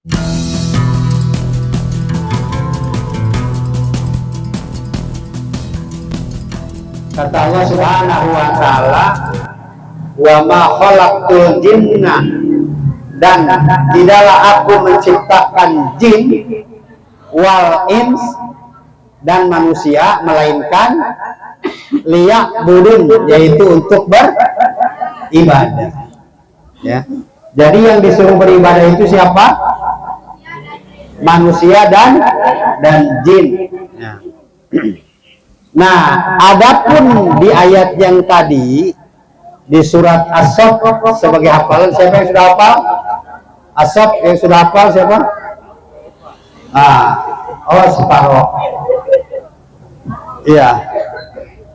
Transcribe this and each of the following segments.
Kata Allah Subhanahu wa taala, "Wa ma khalaqtul jinna," dan tidaklah aku menciptakan jin wal ins dan manusia melainkan liya'budun, yaitu untuk beribadah. Ya. Jadi yang disuruh beribadah itu siapa? Manusia dan jin. Ya. Nah, adapun di ayat yang tadi di surat As-Saff sebagai hafalan, siapa yang sudah hafal? As-Saff yang sudah hafal siapa? Oh separuh. Iya.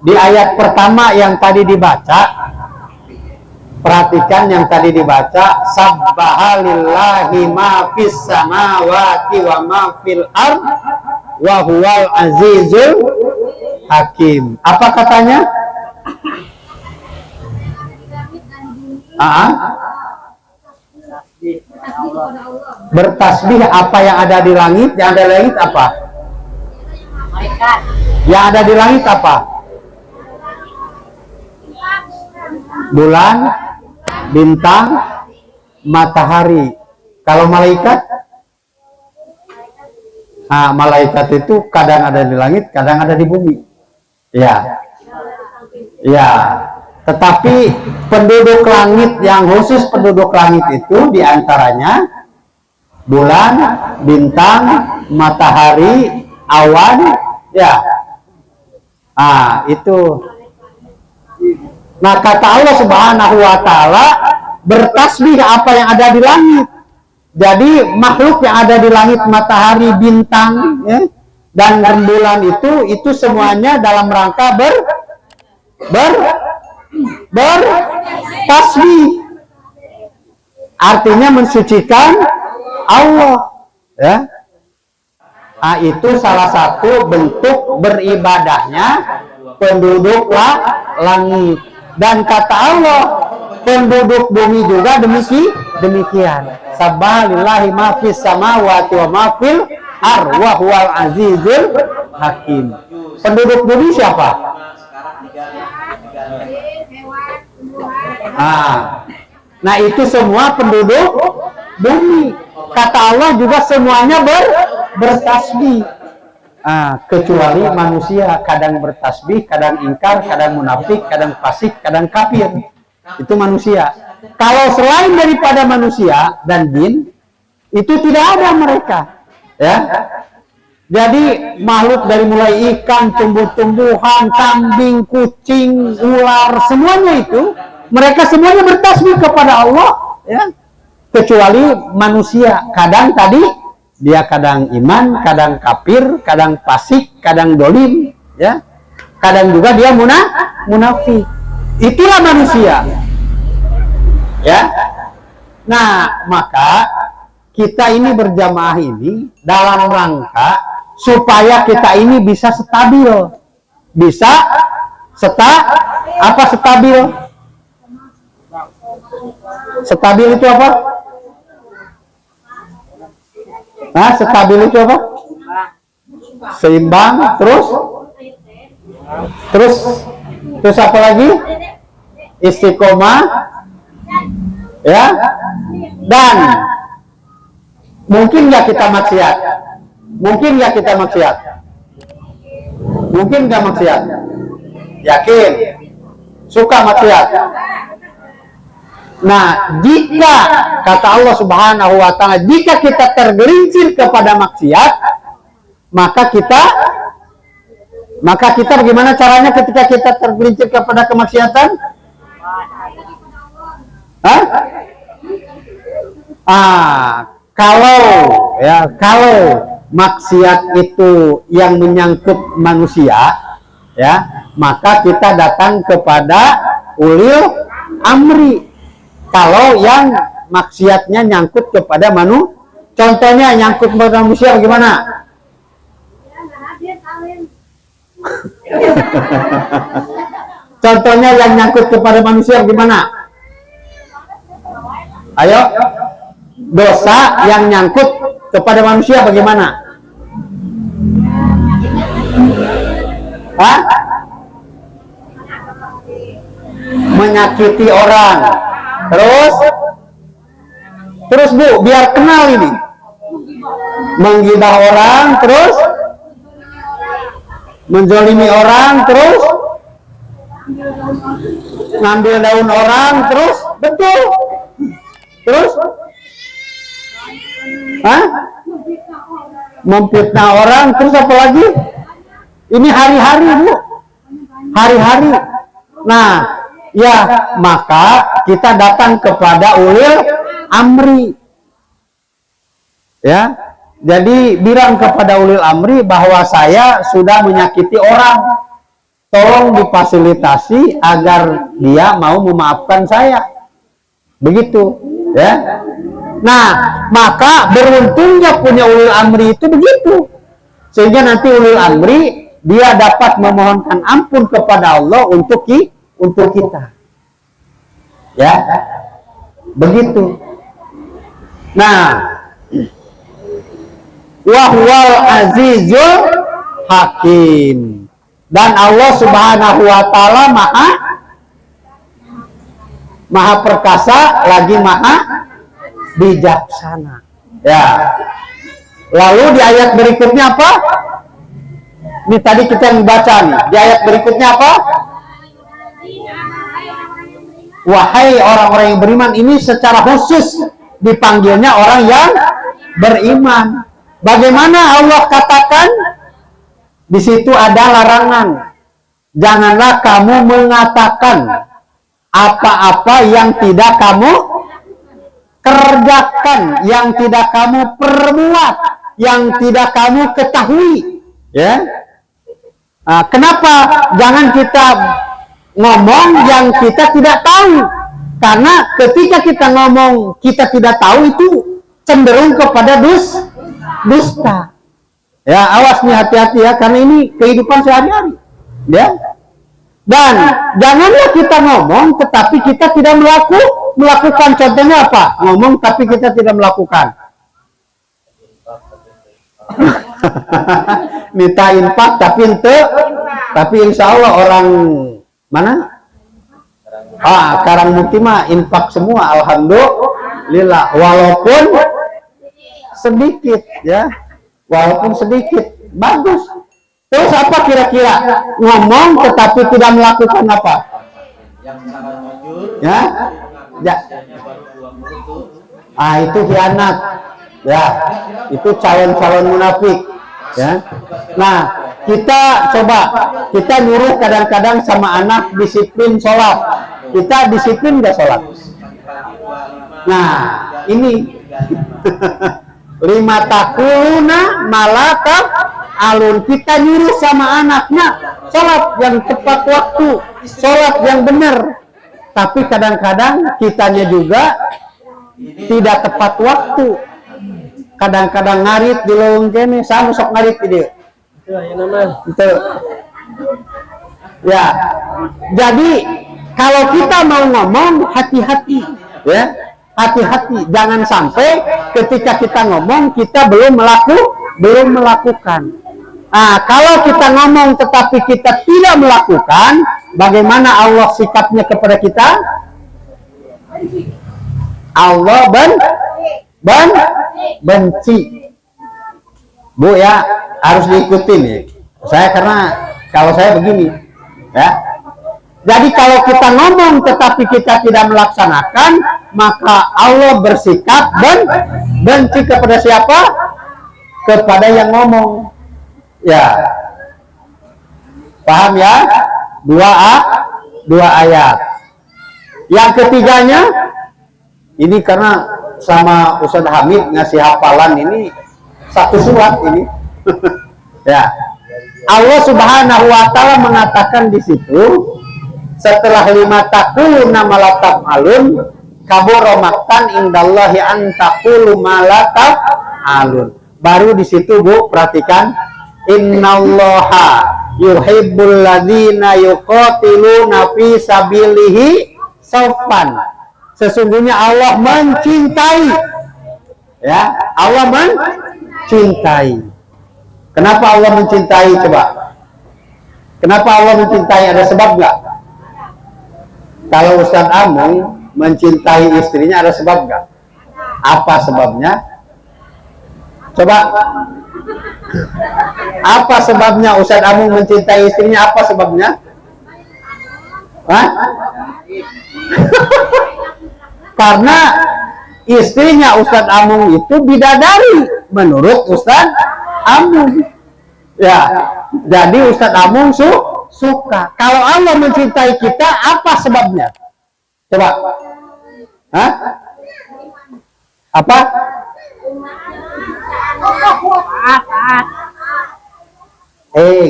Di ayat pertama yang tadi dibaca, perhatikan yang tadi dibaca, sabbaha lillahi ma fis samawati wa ma fil ard wa huwal azizul hakim. Apa katanya? Bertasbih apa yang ada di langit? Yang ada di langit apa? Yang ada di langit apa? Bulan, bintang, matahari. Kalau malaikat? Malaikat itu kadang ada di langit, kadang ada di bumi. Ya. Ya. Tetapi penduduk langit, yang khusus penduduk langit itu diantaranya bulan, bintang, matahari, awan, ya. Itu. Nah, kata Allah Subhanahu wa taala, bertasbih apa yang ada di langit. Jadi makhluk yang ada di langit, matahari, bintang, ya, dan rembulan itu semuanya dalam rangka bertasbih. Artinya mensucikan Allah, ya. Itu salah satu bentuk beribadahnya penduduk langit. Dan kata Allah, penduduk bumi juga demikian. Sabbaha ma fis samawati wa ma fil ard wa huwal azizul hakim. Penduduk bumi siapa? Nah itu semua penduduk bumi. Kata Allah juga semuanya bertasbih. Kecuali manusia, kadang bertasbih, kadang ingkar, kadang munafik, kadang fasik, kadang kafir. Itu manusia. Kalau selain daripada manusia dan jin, itu tidak ada mereka. Ya. Jadi makhluk dari mulai ikan, tumbuh-tumbuhan, kambing, kucing, ular, semuanya itu mereka semuanya bertasbih kepada Allah, ya. Kecuali manusia, kadang tadi dia kadang iman, kadang kafir, kadang fasik, kadang dolim, ya. Kadang juga dia munafik. Itulah manusia, ya. Nah, maka kita ini berjamaah ini dalam rangka supaya kita ini bisa stabil. Bisa stabil? Stabil itu apa? Stabil itu apa? Seimbang, terus apa lagi? Istiqomah, ya. Dan mungkin nggak kita maksiat? Mungkin nggak kita maksiat? Mungkin nggak maksiat? Yakin? Suka maksiat? Nah, jika kata Allah Subhanahu wa taala, jika kita tergelincir kepada maksiat, maka kita bagaimana caranya ketika kita tergelincir kepada kemaksiatan? Kalau maksiat itu yang menyangkut manusia, ya, maka kita datang kepada ulil amri. Kalau yang maksiatnya nyangkut kepada contohnya nyangkut kepada manusia bagaimana? Contohnya yang nyangkut kepada manusia bagaimana? Ayo, dosa yang nyangkut kepada manusia bagaimana? Hah? Menyakiti orang. Terus Bu, biar kenal ini. Menggibah orang, terus menzolimi orang, terus ngambil daun orang, terus betul. Terus hah? Memfitnah orang, terus apa lagi? Ini hari-hari Bu, hari-hari. Nah, ya maka kita datang kepada ulil amri, ya. Jadi bilang kepada ulil amri bahwa saya sudah menyakiti orang, tolong difasilitasi agar dia mau memaafkan saya, begitu, ya. Nah, maka beruntungnya punya ulil amri itu begitu, sehingga nanti ulil amri dia dapat memohonkan ampun kepada Allah untuk kita, ya, begitu. Nah, wahwal azizul hakim, dan Allah subhanahu wa ta'ala maha perkasa lagi maha bijaksana, ya. Lalu di ayat berikutnya apa? Ini tadi kita yang baca nih. Di ayat berikutnya apa? Wahai orang-orang yang beriman. Ini secara khusus dipanggilnya orang yang beriman. Bagaimana Allah katakan? Di situ ada larangan. Janganlah kamu mengatakan apa-apa yang tidak kamu kerjakan, yang tidak kamu perbuat, yang tidak kamu ketahui, ya. Nah, kenapa jangan kita ngomong yang kita tidak tahu? Karena ketika kita ngomong kita tidak tahu itu cenderung kepada dusta. Ya, awas nih, hati-hati ya, karena ini kehidupan sehari-hari, ya. Dan janganlah kita ngomong tetapi kita tidak melakukan. Contohnya apa? Ngomong tapi kita tidak melakukan. Minta infak tapi insya Allah orang mana? Karangmukti mah infak semua, alhamdulillah, walaupun sedikit, ya, walaupun sedikit, bagus. Terus apa kira-kira? Ngomong tetapi tidak melakukan apa? Ya, itu khianat, ya, itu calon-calon munafik, ya. Nah, kita coba, kita nyuruh kadang-kadang sama anak disiplin sholat, kita disiplin nggak sholat? Nah, ini lima takuluna malakaf alun, kita nyuruh sama anaknya sholat yang tepat waktu, sholat yang benar, tapi kadang-kadang kitanya juga tidak tepat waktu. Kadang-kadang ngarit di leuweung kene, sama sok ngarit di dieu. Itu. Ya. Jadi kalau kita mau ngomong hati-hati, ya. Hati-hati, jangan sampai ketika kita ngomong kita belum melakukan. Nah, kalau kita ngomong tetapi kita tidak melakukan, bagaimana Allah sikapnya kepada kita? Allah benci. Bu ya, harus diikutin ya. Karena kalau saya begini, ya. Jadi kalau kita ngomong tetapi kita tidak melaksanakan, maka Allah bersikap benci kepada siapa? Kepada yang ngomong. Ya. Paham ya? Dua ayat. Yang ketiganya, ini karena sama Ustaz Hamid ngasih hafalan ini satu surat ini. Ya. Allah Subhanahu wa ta'ala mengatakan di situ, setelah lima taquluna ma la taf'alun kabura maqtan indallahi an taqulu ma la taf'alun. Baru di situ Bu, perhatikan, innallaha yuhibbul ladzina yuqatiluna fi sabilihi saffan. Sesungguhnya Allah mencintai Ya, Allah mencintai. Kenapa Allah mencintai? Coba. Kenapa Allah mencintai? Ada sebab nggak? Kalau Ustadz Amung mencintai istrinya ada sebab nggak? Apa sebabnya? Coba. Apa sebabnya Ustadz Amung mencintai istrinya? Apa sebabnya? Hah? Karena istrinya Ustadz Amung itu bidadari menurut Ustadz Amung. Ya, jadi Ustadz Amung suka. Kalau Allah mencintai kita, apa sebabnya? Coba. Hah? Apa?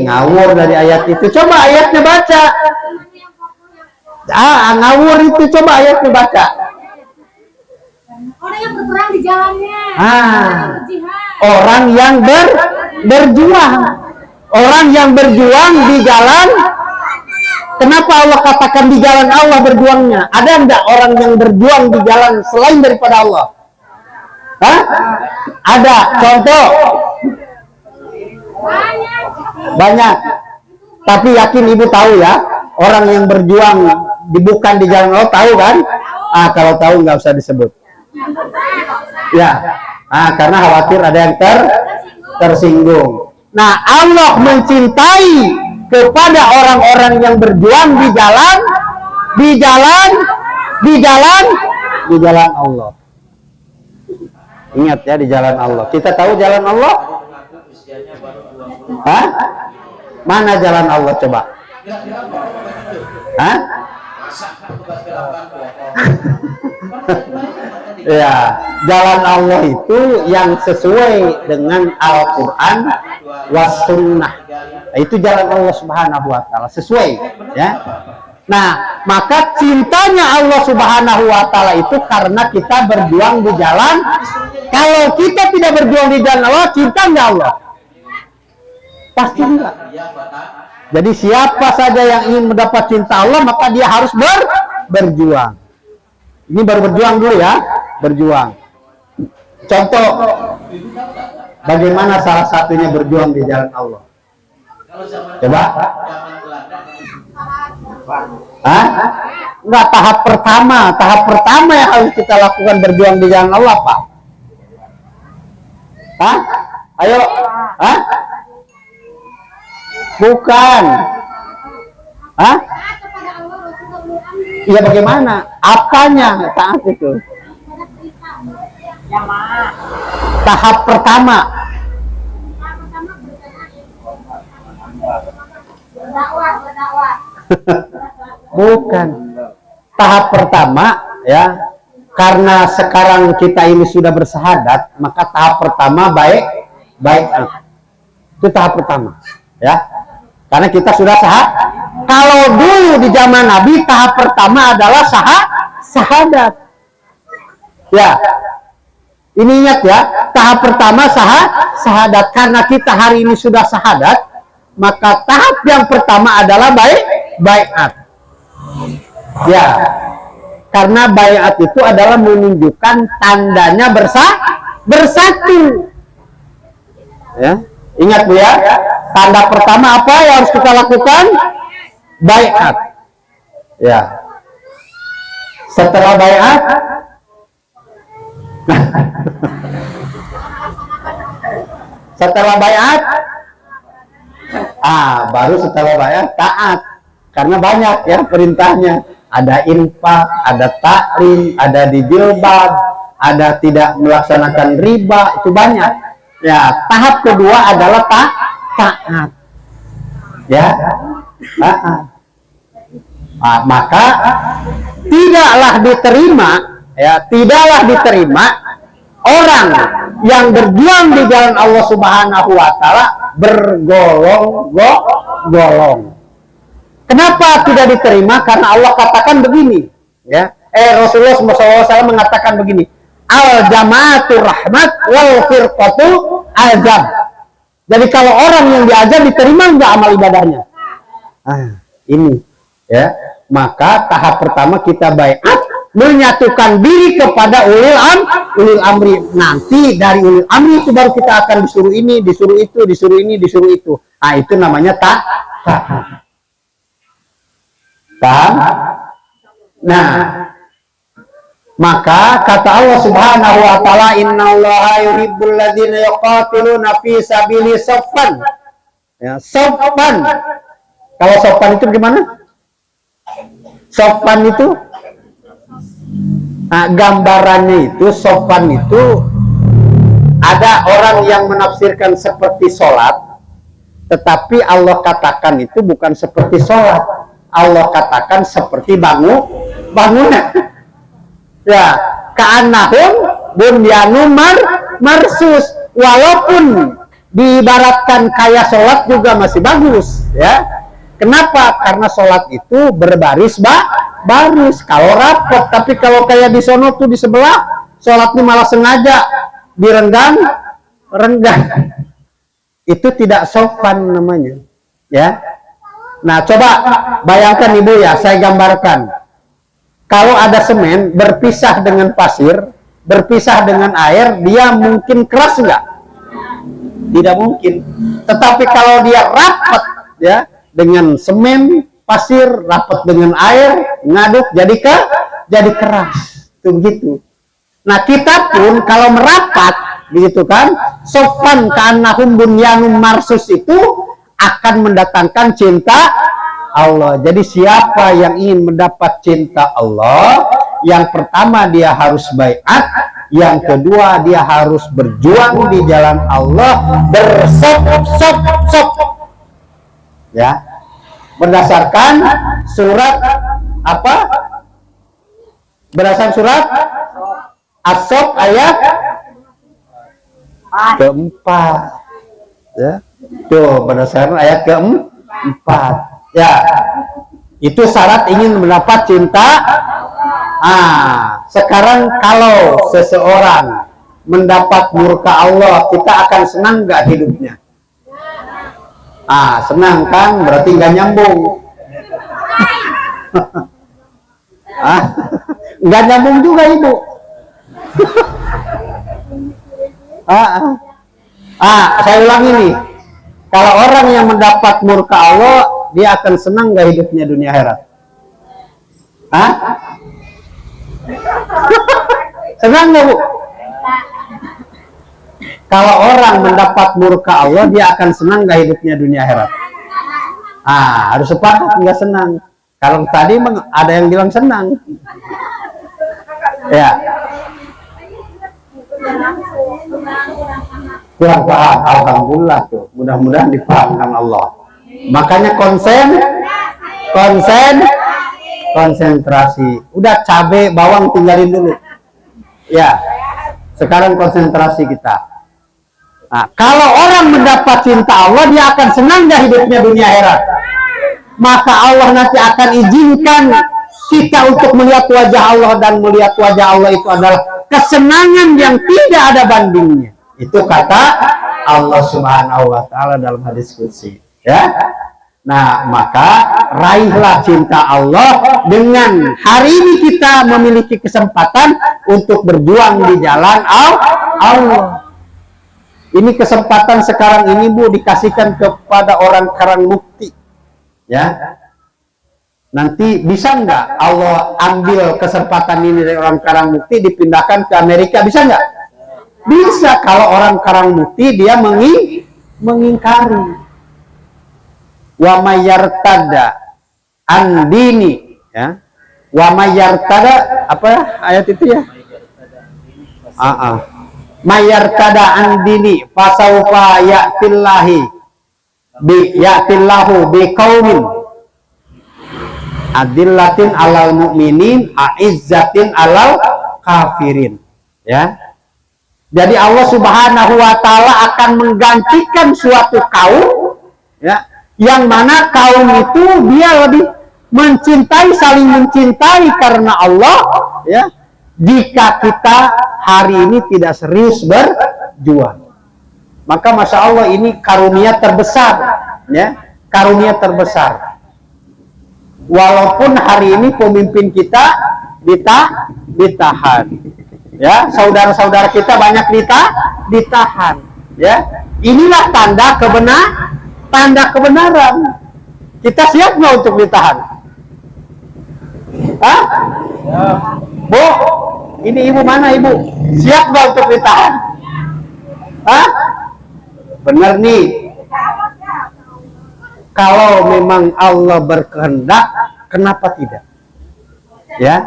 Ngawur dari ayat itu. Coba ayatnya baca. Ngawur itu, coba ayatnya baca. Orang yang berperang di jalannya. Orang yang berjuang. Orang yang berjuang di jalan. Kenapa Allah katakan di jalan Allah berjuangnya? Ada enggak orang yang berjuang di jalan selain daripada Allah? Hah? Ada. Contoh. Banyak. Tapi yakin ibu tahu ya, orang yang berjuang bukan di jalan Allah, tahu kan? Kalau tahu nggak usah disebut. Ya. Karena khawatir ada yang tersinggung. Nah, Allah mencintai kepada orang-orang yang berjuang di jalan Allah. Ingat ya, di jalan Allah. Kita tahu jalan Allah? Hah? Mana jalan Allah coba? Hah? Ya, jalan Allah itu yang sesuai dengan Al-Quran was sunnah. Itu jalan Allah Subhanahu wa Ta'ala, sesuai ya. Nah, maka cintanya Allah Subhanahu wa Ta'ala itu karena kita berjuang di jalan. Kalau kita tidak berjuang di jalan Allah, cinta enggak Allah? Pasti enggak. Jadi siapa saja yang ingin mendapat cinta Allah, maka dia harus berjuang. Ini baru berjuang dulu ya, berjuang. Contoh, bagaimana salah satunya berjuang di jalan Allah? Coba. Hah? Enggak, tahap pertama yang harus kita lakukan berjuang di jalan Allah apa? Hah? Ayo. Hah? Bukan. Hah? Iya, bagaimana? Apanya taat itu? Tahap pertama. Bukan. Tahap pertama ya. Karena sekarang kita ini sudah bersahadat, maka tahap pertama baik. Itu tahap pertama, ya. Karena kita sudah kalau dulu di zaman Nabi tahap pertama adalah sahadat. Ya. Ini ingat ya, tahap pertama sahadat. Karena kita hari ini sudah sahadat, maka tahap yang pertama adalah baiat. Ya. Karena baiat itu adalah menunjukkan tandanya bersatu. Ya. Ingat Bu ya, tanda pertama apa yang harus kita lakukan? Baiat. Ya. Setelah baiat, baru setelah baiat taat. Karena banyak ya perintahnya. Ada infak, ada takrim, ada di jilbab, ada tidak melaksanakan riba, itu banyak. Ya, tahap kedua adalah taat. Ya, taat. Maka tidaklah diterima orang yang berjuang di jalan Allah Subhanahu wa Ta'ala bergolong-golong. Kenapa tidak diterima? Karena Allah katakan begini, ya. Rasulullah SAW mengatakan begini, al jamaatu rahmat wal firqatu azab. Jadi kalau orang yang diajar diterima enggak amal ibadahnya? Ini, ya. Maka tahap pertama kita baiat, menyatukan diri kepada ulil amri. Nanti dari ulil amri itu baru kita akan disuruh ini, disuruh itu, disuruh ini, disuruh itu. Nah, itu namanya taat. Paham? Nah, maka kata Allah Subhanahu wa taala, innallaha yuhibbul ladzina yuqatiluna fi sabili saffan. Ya, saffan. Kalau saffan itu gimana? Saffan itu gambarannya itu saffan itu ada orang yang menafsirkan seperti sholat, tetapi Allah katakan itu bukan seperti sholat. Allah katakan seperti bangunan. Ya, ka'annahum bunyanun marsus. Walaupun diibaratkan kayak sholat juga masih bagus, ya. Kenapa? Karena sholat itu berbaris baris. Kalau rapot, tapi kalau kayak di sono tuh di sebelah, sholatnya malah sengaja direnggang. Itu tidak sopan namanya, ya. Nah, coba bayangkan Ibu ya, saya gambarkan. Kalau ada semen berpisah dengan pasir, berpisah dengan air, dia mungkin keras nggak? Tidak mungkin. Tetapi kalau dia rapat, ya, dengan semen, pasir, rapat dengan air, ngaduk, jadi keras. Itu begitu. Nah, kita pun kalau merapat, begitu kan, sofan ka'annahum bunyanun marsus itu akan mendatangkan cinta Allah. Jadi siapa yang ingin mendapat cinta Allah, yang pertama dia harus baiat, yang kedua dia harus berjuang di jalan Allah, bersop. Ya. Berdasarkan surat apa? Berdasarkan surat As-Saff ayat keempat. Ya. Tuh, berdasarkan ayat keempat. Ya. Itu syarat ingin mendapat cinta. Sekarang kalau seseorang mendapat murka Allah, kita akan senang nggak hidupnya? Senang kan? Berarti nggak nyambung. Nggak nyambung juga Ibu. Saya ulangi nih. Kalau orang yang mendapat murka Allah, dia akan senang nggak hidupnya dunia akhirat? Senang nggak Bu? Kalau orang mendapat murka Allah, dia akan senang nggak hidupnya dunia akhirat? Harus sepakat nggak senang. Kalau tadi ada yang bilang senang. Ya. Kurang paham. Alhamdulillah tuh. Mudah-mudahan dipahamkan Allah. Makanya konsentrasi. Udah cabai, bawang tinggalin dulu. Ya. Sekarang konsentrasi kita. Kalau orang mendapat cinta Allah, dia akan senang dah hidupnya dunia akhirat. Maka Allah nanti akan izinkan kita untuk melihat wajah Allah, dan melihat wajah Allah itu adalah kesenangan yang tidak ada bandingnya. Itu kata Allah Subhanahu wa taala dalam hadis qudsi, ya. Nah, maka raihlah cinta Allah dengan hari ini kita memiliki kesempatan untuk berjuang di jalan Allah. Ini kesempatan sekarang ini Bu dikasihkan kepada orang Karang Mukti, ya. Nanti bisa nggak Allah ambil kesempatan ini dari orang Karang Mukti dipindahkan ke Amerika, bisa nggak? Bisa, kalau orang Karang Mukti dia mengingkari. Wa mayyartada andini, ya. Wa mayyartada apa ayat itu ya? Mayyartada andini fasaufa ya'tillahu biqaumin adillatin alal mu'minin a'izzatin alal kafirin, ya. Jadi Allah Subhanahu wa taala akan menggantikan suatu kaum, ya, yang mana kaum itu dia lebih mencintai, saling mencintai karena Allah, ya. Jika kita hari ini tidak serius berjuang, maka masya Allah ini karunia terbesar, ya, karunia terbesar. Walaupun hari ini pemimpin kita ditahan. Ya, saudara-saudara kita banyak ditahan. Ya, inilah tanda kebenaran. Kita siap nggak untuk ditahan? Hah? Bu, ini ibu mana ibu? Siap nggak untuk ditahan? Hah? Benar nih. Kalau memang Allah berkehendak, kenapa tidak? Ya,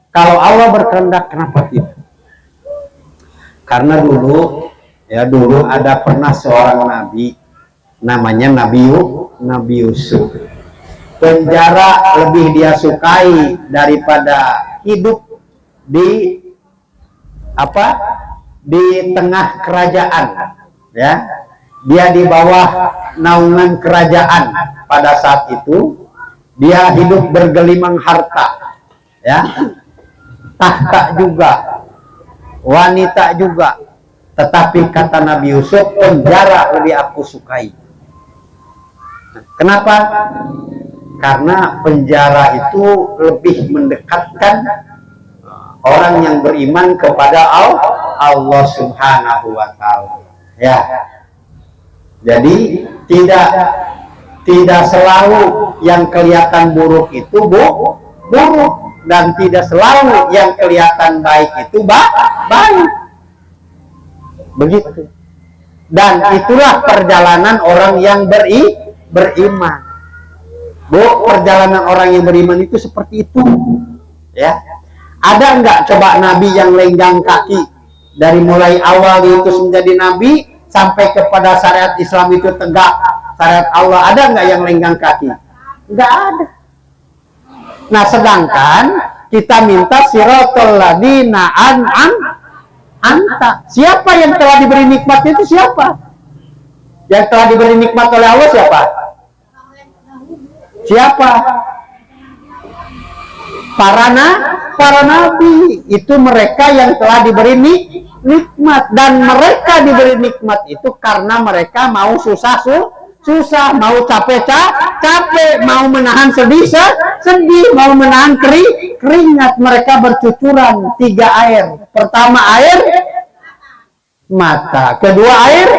kalau Allah berkehendak, kenapa tidak? Karena dulu ada pernah seorang nabi, namanya Nabi Yusuf. Penjara lebih dia sukai daripada hidup di tengah kerajaan. Ya, dia di bawah naungan kerajaan pada saat itu. Dia hidup bergelimang harta, ya, tahta juga, wanita juga. Tetapi kata Nabi Yusuf, penjara lebih aku sukai. Kenapa? Karena penjara itu lebih mendekatkan orang yang beriman kepada Allah Subhanahu wa Ta'ala. Ya, jadi tidak selalu yang kelihatan buruk itu buruk, dan tidak selalu yang kelihatan baik itu baik. Begitu. Dan itulah perjalanan orang yang beriman. Bu, perjalanan orang yang beriman itu seperti itu. Ya. Ada enggak coba nabi yang lenggang kaki dari mulai awal diutus menjadi nabi sampai kepada syariat Islam itu tegak, syariat Allah, ada nggak yang lenggang kaki? Nggak ada. Nah, sedangkan kita minta siratal ladzina anta. Siapa yang telah diberi nikmat itu siapa? Yang telah diberi nikmat oleh Allah siapa? Siapa? Para nabi. Itu mereka yang telah diberi nikmat, dan mereka diberi nikmat itu karena mereka mau susah, mau capek, mau menahan sedih, mau menahan keringat. Mereka bercucuran 3 air. Pertama air mata, kedua air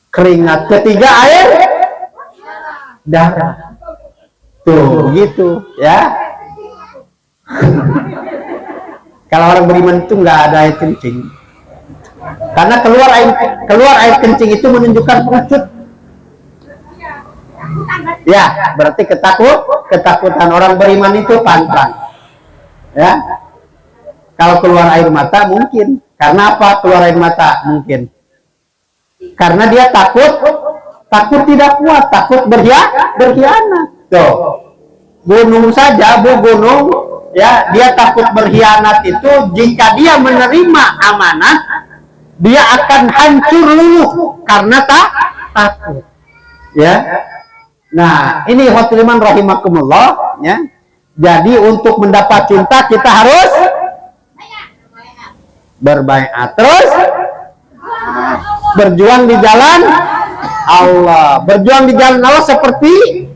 keringat, ketiga air darah. Tuh gitu ya. Kalau orang beriman itu nggak ada air kencing, karena keluar air kencing itu menunjukkan pengecut. Ya, berarti ketakutan. Orang beriman itu pantang. Ya, kalau keluar air mata mungkin. Karena apa keluar air mata mungkin? Karena dia takut tidak kuat, takut berkhianat. Tuh, gunung saja, gunung. Ya, dia takut berkhianat itu jika dia menerima amanah, dia akan hancur luluh karena takut. Ya. Nah, ini khotiman rahimakumullah, ya. Jadi untuk mendapat cinta kita harus berbaiat, terus berjuang di jalan Allah. Berjuang di jalan Allah seperti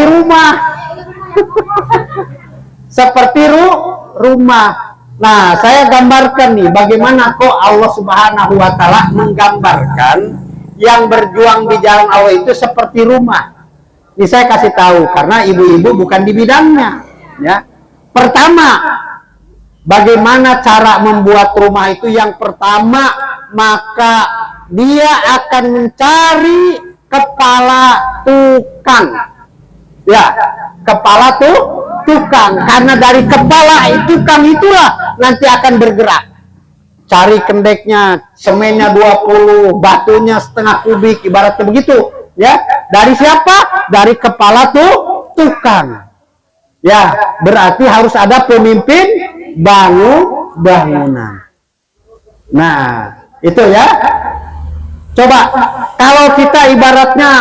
rumah. Seperti rumah. Nah, saya gambarkan nih bagaimana kok Allah Subhanahu wa Ta'ala menggambarkan yang berjuang di jalan Allah itu seperti rumah. Ini saya kasih tahu karena ibu-ibu bukan di bidangnya, ya. Pertama, bagaimana cara membuat rumah itu? Yang pertama, maka dia akan mencari kepala tukang. Ya, kepala tukang, karena dari kepala tukang itulah nanti akan bergerak. Cari kendeknya, semennya 20, batunya setengah kubik, ibaratnya begitu. Ya, dari siapa? Dari kepala tukang. Ya, berarti harus ada pemimpin bangunan. Nah, itu ya. Coba kalau kita ibaratnya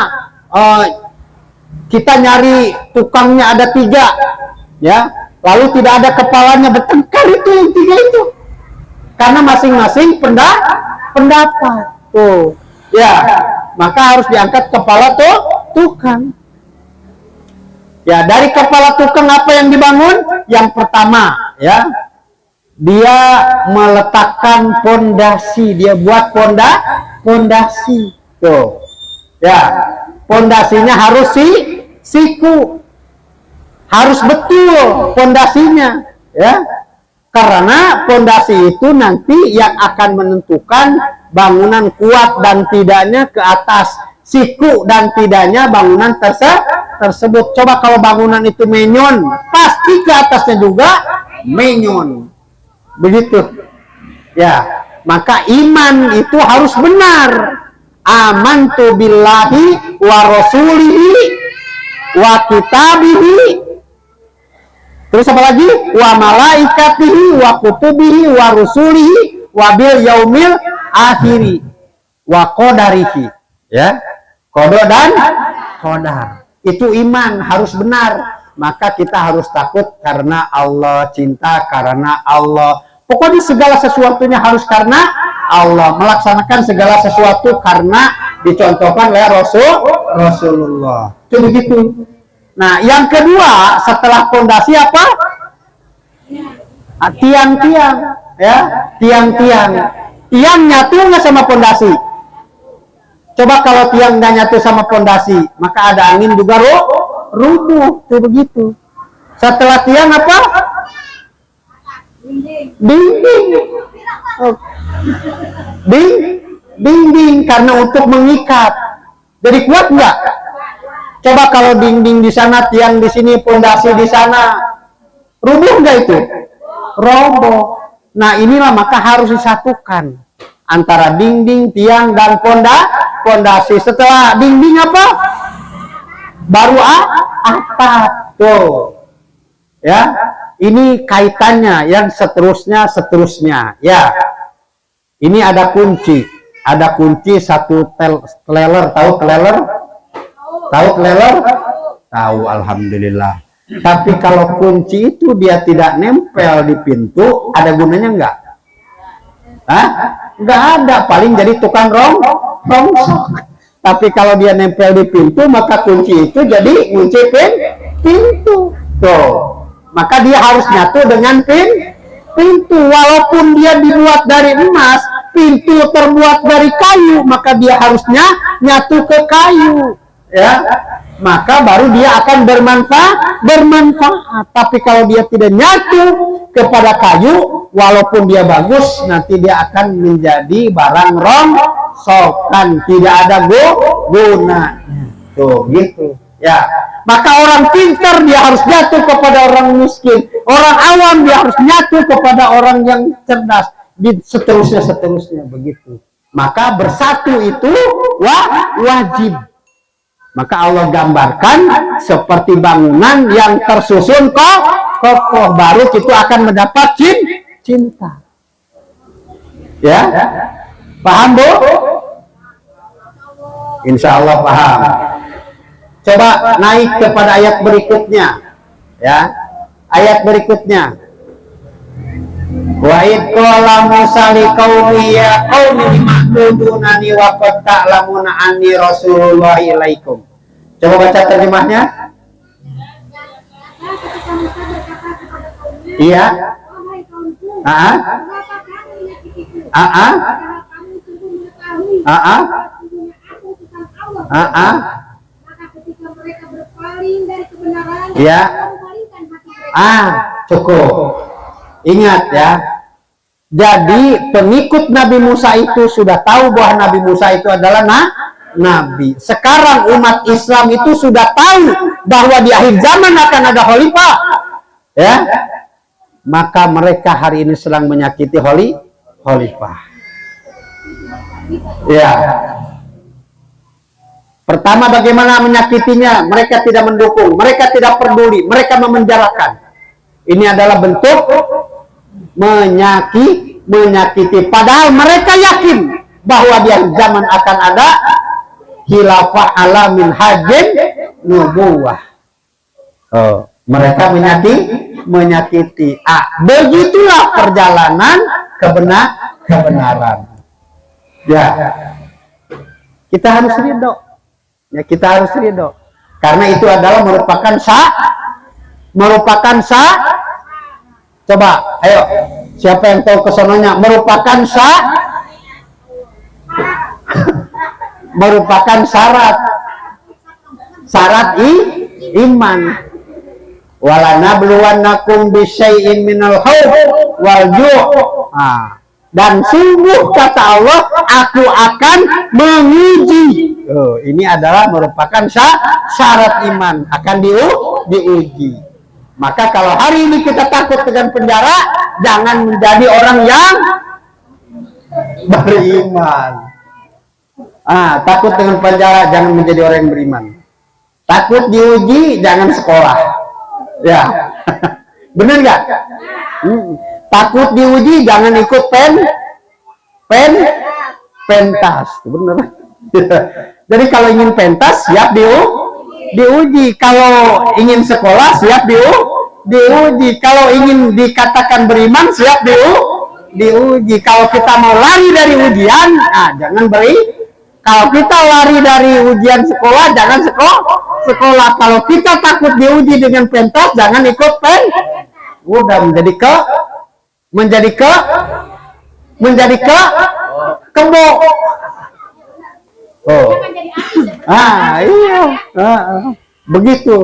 kita nyari tukangnya ada 3, ya, lalu tidak ada kepalanya, bertengkar itu yang 3 itu, karena masing-masing pendapat. Tuh, ya, maka harus diangkat kepala tukang. Ya, dari kepala tukang apa yang dibangun? Yang pertama, ya, dia meletakkan pondasi, dia buat pondasi. Tuh. Ya, pondasinya harus siku. Harus betul pondasinya, ya. Karena pondasi itu nanti yang akan menentukan bangunan kuat dan tidaknya ke atas, siku dan tidaknya bangunan tersebut. Coba kalau bangunan itu menyon, pasti ke atasnya juga menyon. Begitu. Ya, maka iman itu harus benar. Amantu billahi wa rasulihi wa kitabihi. Terus apa lagi? Wa malaikatihi wa kutubihi wa rusulihi wa bil yaumil akhiri wa qadarihi. Ya. Qada dan qadar. Itu iman harus benar. Maka kita harus takut karena Allah, cinta karena Allah. Pokoknya segala sesuatunya harus karena Allah. Melaksanakan segala sesuatu karena dicontohkan oleh Rasulullah. Itu begitu. Nah, yang kedua setelah pondasi apa? Tiang-tiang, ya, tiang-tiang. Tiang nyatu nggak sama pondasi? Coba kalau tiang nggak nyatu sama pondasi, maka ada angin juga rubuh. Itu begitu. Setelah tiang apa? Dinding. Oh. Dinding karena untuk mengikat. Jadi kuat nggak? Coba kalau dinding di sana, tiang di sini, pondasi di sana, rubuh nggak itu? Roboh. Nah, inilah maka harus disatukan antara dinding, tiang, dan pondasi. Setelah dinding apa? Baru atap. Tuh. Ya, ini kaitannya yang seterusnya. Ya, ini ada kunci. Ada kunci satu kleler. Tahu kleler? Tahu kleler? Tahu, alhamdulillah. Tapi kalau kunci itu dia tidak nempel di pintu, ada gunanya enggak? Hah? Enggak ada, paling jadi tukang rongsok. Tapi kalau dia nempel di pintu, maka kunci itu jadi kunci pintu. Tuh. Maka dia harus nyatu dengan pintu. Walaupun dia dibuat dari emas, pintu terbuat dari kayu, maka dia harusnya nyatu ke kayu. Ya, maka baru dia akan bermanfaat. Tapi kalau dia tidak nyatu kepada kayu, walaupun dia bagus, nanti dia akan menjadi barang rongsokan, tidak ada gunanya. Tuh gitu. Ya, maka orang pintar dia harus nyatu kepada orang miskin, orang awam dia harus nyatu kepada orang yang cerdas, seterusnya begitu. Maka bersatu itu wajib. Maka Allah gambarkan seperti bangunan yang tersusun kokoh, baru itu akan mendapat cinta. Ya, paham Bu? Insya Allah paham. Coba naik kepada ayat berikutnya. Ya, ayat berikutnya. Wa id qala Musa liqaumi ya qaumi ma'budunani wa qad ta'lamuna anni rasulullah ilaikum. Coba baca terjemahnya. Iya. Ya. Cukup. Ingat ya. Jadi pengikut Nabi Musa itu sudah tahu bahwa Nabi Musa itu adalah nabi. Sekarang umat Islam itu sudah tahu bahwa di akhir zaman akan ada khalifah. Ya. Maka mereka hari ini sedang menyakiti khalifah. Ya. Pertama, bagaimana menyakitinya? Mereka tidak mendukung, mereka tidak peduli, mereka memenjarakan. Ini adalah bentuk menyakiti. Padahal mereka yakin bahwa di zaman akan ada khilafah ala minhajin nubuwah. Mereka menyakiti. Begitulah perjalanan kebenaran. Ya, kita harus ridho. Ya, kita harus ridho. Karena itu adalah merupakan coba ayo siapa yang tahu kesononya, merupakan merupakan syarat iman. Walana bluwannakum bisyai'in minal khawf wal ju'. Dan sungguh kata Allah, aku akan menguji. Ini adalah merupakan syarat iman, akan diuji. Maka kalau hari ini kita takut dengan penjara, jangan menjadi orang yang beriman. Takut dengan penjara, jangan menjadi orang yang beriman. Takut diuji, jangan sekolah. Ya, bener nggak? Takut diuji, jangan ikut pentas. Bener. Jadi kalau ingin pentas, siap diuji. Kalau ingin sekolah, siap diuji. Kalau ingin dikatakan beriman, siap diuji. Kalau kita mau lari dari ujian, jangan Kalau kita lari dari ujian sekolah, jangan sekolah. Kalau kita takut diuji dengan pentas, jangan ikut udah menjadi kebo. Iya. Begitu.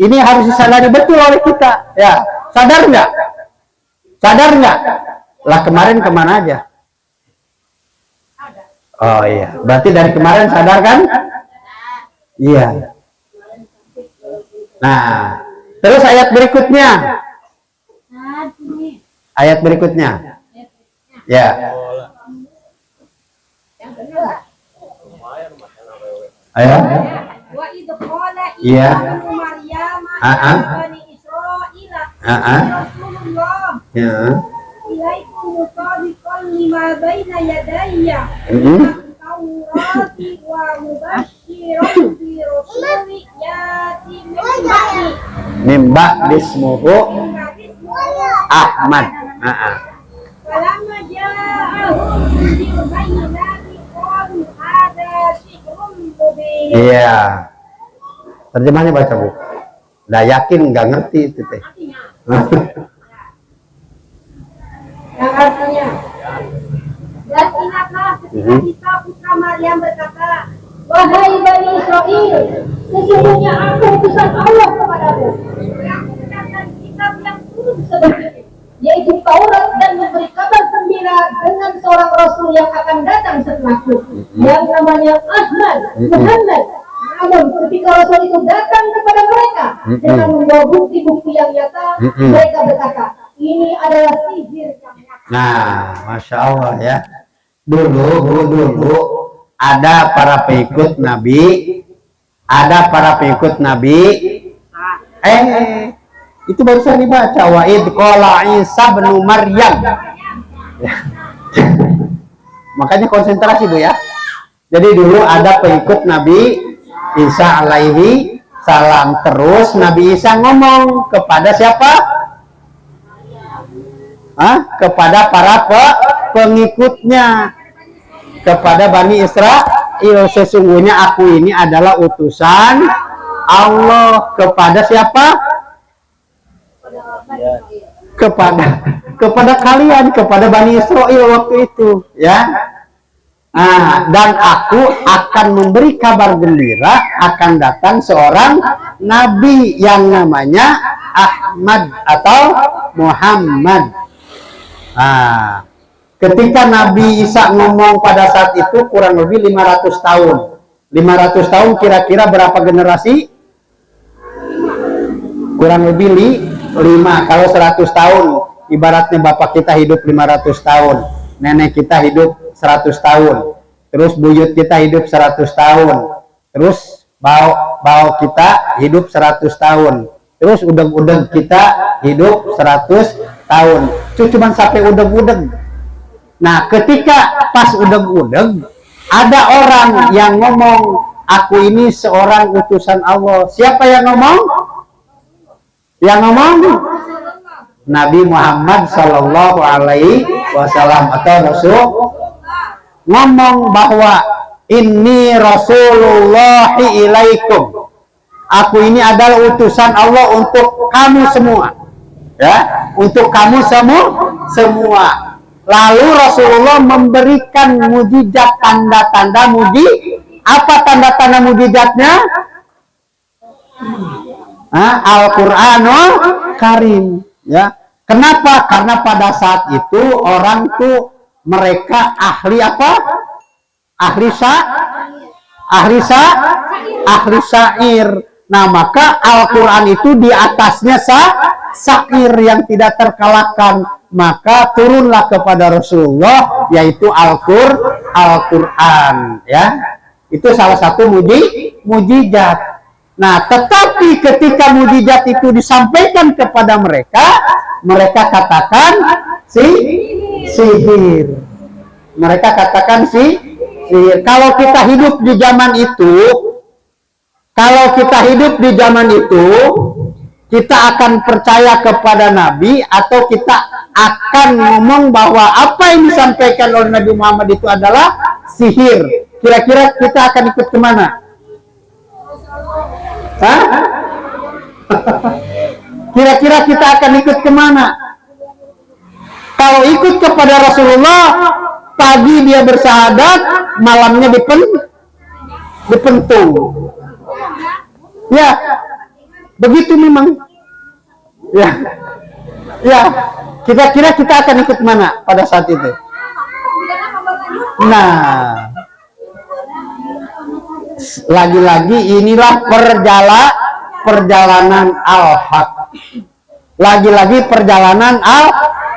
Ini harus disadari betul oleh kita. Ya, sadar nggak? Lah kemarin kemana aja? Oh iya, berarti dari kemarin sadar kan? Iya. Nah, terus ayat berikutnya. Ya. Ayo. Iya. Ya. Ilaikum musabiqan lima baina yadayya Taurati wa mubashiran bi rasuli yati mimba dismuhu Ahmad. Falamma ja'ahum bil bayyinati qalu hadza sihrun mubin. Iya. Terjemahnya baca, Bu. Udah yakin nggak ngerti itu teh. Yang artinya, dan ingatlah ketika Isa putra Maryam berkata, wahai Bani Israel, sesungguhnya aku utusan Allah kepadamu yang mendatangkan kitab yang turun sebelumnya, yaitu Taurat, dan memberi kabar gembira dengan seorang Rasul yang akan datang setelahku, yang namanya Muhammad. Namun ketika Rasul itu datang kepada mereka dengan membawa bukti-bukti yang nyata, mereka berkata, ini adalah sihir yang nyata. Nah, Masya Allah ya. Dulu ada para pengikut Nabi. Itu barusan dibaca, wa id qala Isa bin Maryam. Makanya konsentrasi, Bu ya. Jadi dulu ada pengikut Nabi Isa alaihi salam. Terus Nabi Isa ngomong kepada siapa? Kepada para pengikutnya, kepada Bani Israel, sesungguhnya aku ini adalah utusan Allah. Kepada siapa? Kepada kalian, kepada Bani Israel waktu itu, ya. Dan aku akan memberi kabar gembira, akan datang seorang nabi yang namanya Ahmad atau Muhammad. Ketika Nabi Isa ngomong pada saat itu kurang lebih 500 tahun. 500 tahun kira-kira berapa generasi? Kurang lebih 5. Kalau 100 tahun, ibaratnya bapak kita hidup 500 tahun, nenek kita hidup 100 tahun, terus buyut kita hidup 100 tahun, terus bau kita hidup 100 tahun, terus udeg-udeg kita hidup 100 tahun. Cuman sampai udeg-udeg. Nah, ketika pas udeg-udeg, ada orang yang ngomong, aku ini seorang utusan Allah. Siapa yang ngomong? Yang ngomong Nabi Muhammad Sallallahu Alaihi Wasallam atau Rasul, ngomong bahwa inni Rasulullahi ilaikum. Aku ini adalah utusan Allah untuk kamu semua. Ya, untuk kamu semua. Lalu Rasulullah memberikan mujizat, tanda-tanda apa tanda-tanda mujizatnya? Al-Qur'anul Karim. Ya. Kenapa? Karena pada saat itu orang tuh mereka ahli apa? Ahli syair. Nah, maka Al-Quran itu di atasnya syair yang tidak terkalahkan. Maka turunlah kepada Rasulullah, yaitu Al-Quran. Ya, itu salah satu mujizat. Nah, tetapi ketika mujizat itu disampaikan kepada mereka, mereka katakan sihir. Mereka katakan sihir. Kalau kita hidup di zaman itu, kita akan percaya kepada Nabi atau kita akan ngomong bahwa apa yang disampaikan oleh Nabi Muhammad itu adalah sihir. Kira-kira kita akan ikut kemana? Kira-kira kita akan ikut kemana? Kalau ikut kepada Rasulullah, pagi dia bersyahadat, malamnya dipentung. Ya, begitu memang. Ya, kira-kira kita akan ikut mana pada saat itu? Nah, lagi-lagi inilah perjalanan al-haq. Lagi-lagi perjalanan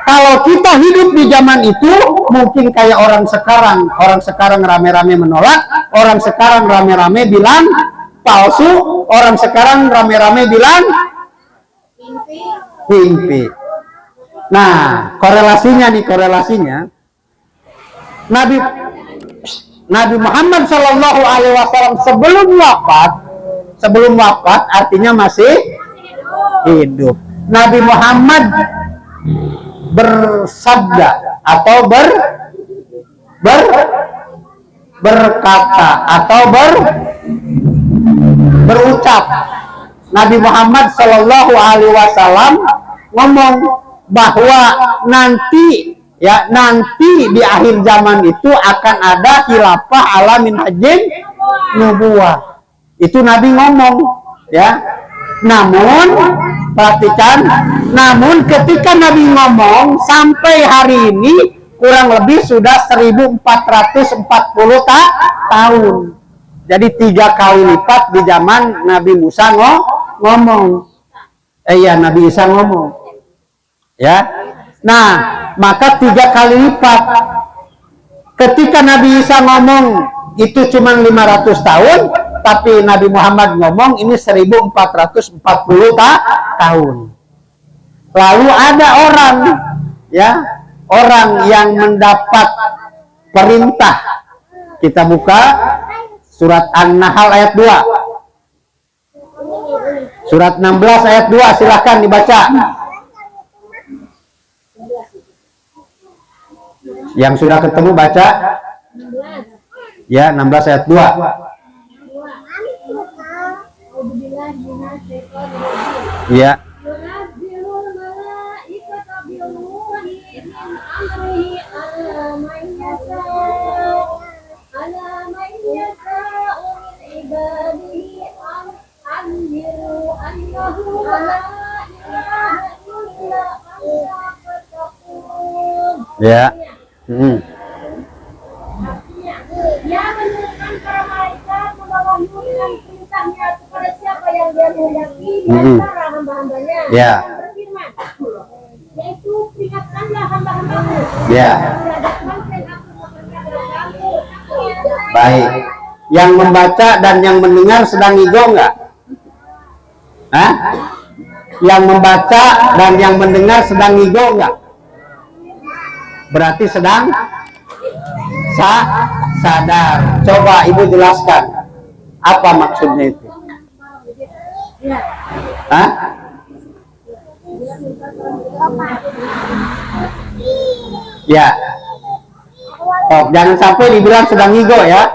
kalau kita hidup di zaman itu, mungkin kayak orang sekarang rame-rame menolak, orang sekarang rame-rame bilang palsu, orang sekarang rame-rame bilang mimpi. Nah, korelasinya Nabi Muhammad Shallallahu Alaihi Wasallam sebelum wafat artinya masih hidup. Nabi Muhammad bersabda atau berkata atau berucap. Nabi Muhammad Shallallahu Alaihi Wasallam ngomong bahwa nanti di akhir zaman itu akan ada khilafah ala minhajin nubuwah. Itu Nabi ngomong, ya. Namun perhatikan, ketika Nabi ngomong sampai hari ini kurang lebih sudah 1440 tahun. Jadi 3 kali lipat di zaman Nabi Musa ngomong. Nabi Isa ngomong. Ya. Nah, maka 3 kali lipat. Ketika Nabi Isa ngomong itu cuma 500 tahun, tapi Nabi Muhammad ngomong ini 1440 tahun. Lalu ada orang yang mendapat perintah. Kita buka surat An-Nahl ayat 2. Surat 16 ayat 2, silahkan dibaca. Yang sudah ketemu baca. Ya, 16 ayat 2. Ya. Ya. Dia menurunkan para malaikat membawa nur dan perintahnya kepada siapa yang dia kehendaki di antara hamba-hambanya. Ya. Yang berfirman, yaitu peringatkanlah hamba-hambaku. Ya. Baik. Yang membaca dan yang mendengar sedang ngigo nggak? Yang membaca dan yang mendengar sedang ngigo nggak? Berarti sedang sadar. Coba Ibu jelaskan apa maksudnya itu. Ya. Oh, jangan sampai dibilang sedang ngigo ya.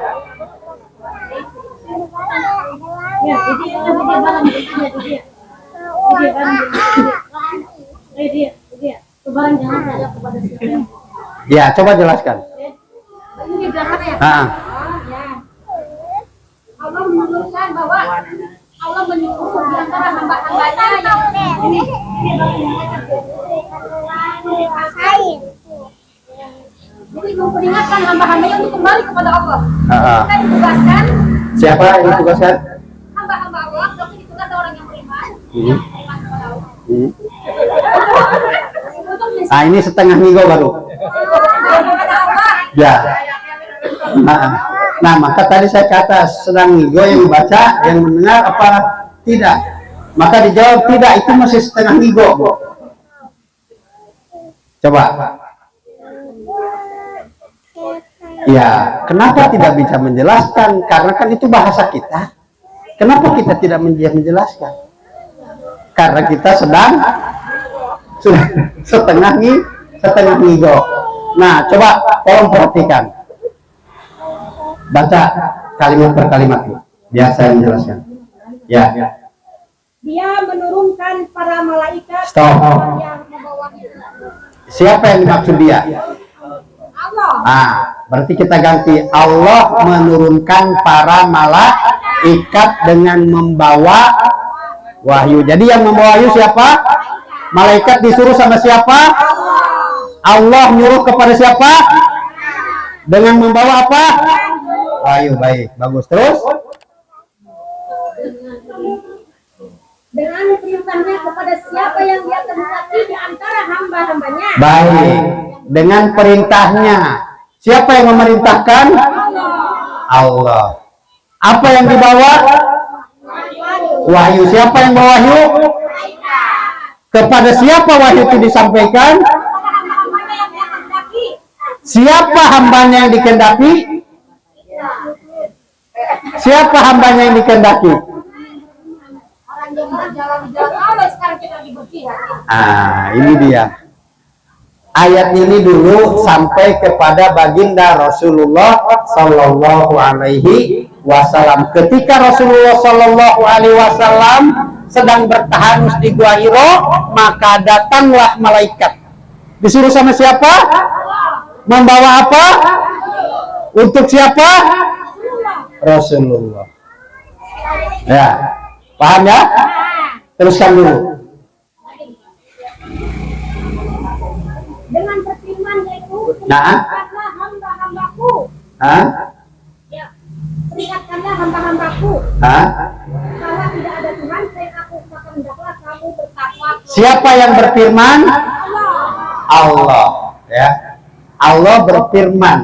Ya, jadi Ya, coba jelaskan. Ini gambar ya? Ah. Oh, ya. Allah menurunkan bahwa Allah menyuruh di antara hamba-hambanya yang ini jadi memperingatkan hamba-hambanya untuk kembali kepada Allah. Kita ditugaskan. Siapa yang ditugaskan? Hamba-hamba Allah, tapi ditugaskan orang yang beriman, yang beriman kepada Allah. Ah, ini setengah minggu baru. Ya. Nah, maka tadi saya kata sedang minggu yang membaca, yang mendengar apa tidak? Maka dijawab tidak, itu masih setengah minggu. Coba. Ya, kenapa tidak bisa menjelaskan? Karena kan itu bahasa kita. Kenapa kita tidak menjelaskan? Karena kita sedang setengah minggu. Nah, coba tolong perhatikan. Baca kalimat per kalimat, biar saya menjelaskan. Ya. Dia menurunkan para malaikat Stop. yang membawa Siapa yang dimaksud dia? Allah. Ah, berarti kita ganti. Allah menurunkan para malaikat dengan membawa wahyu. Jadi yang membawa wahyu siapa? Malaikat disuruh sama siapa? Allah nyuruh kepada siapa? Dengan membawa apa? Wahyu. Baik, bagus. Terus? Dengan perintahnya kepada siapa yang dia kehendaki di antara hamba-hambanya. Baik. Dengan perintahnya. Siapa yang memerintahkan? Allah. Apa yang dibawa? Wahyu. Siapa yang bawa wahyu? Kepada siapa wahyu itu disampaikan? Siapa hambanya yang dikehendaki? Siapa hambanya yang dikehendaki? Ah, ini dia. Ayat ini dulu sampai kepada baginda Rasulullah Sallallahu Alaihi Wasallam. Ketika Rasulullah Sallallahu Alaihi Wasallam sedang bertahanus di Gua Hiro, maka datanglah malaikat. Disuruh sama siapa? Membawa apa? Untuk siapa? Rasulullah. Ya, paham ya? Teruskan dulu. Dengan berfirman yaitu Nah. peringatkanlah hamba-hambaku. Ya, peringatkanlah hamba-hambaku. Bahwa tidak ada Tuhan selain aku, maka hendaklah kamu bertakwa. Siapa yang berfirman? Allah. Ya. Allah berfirman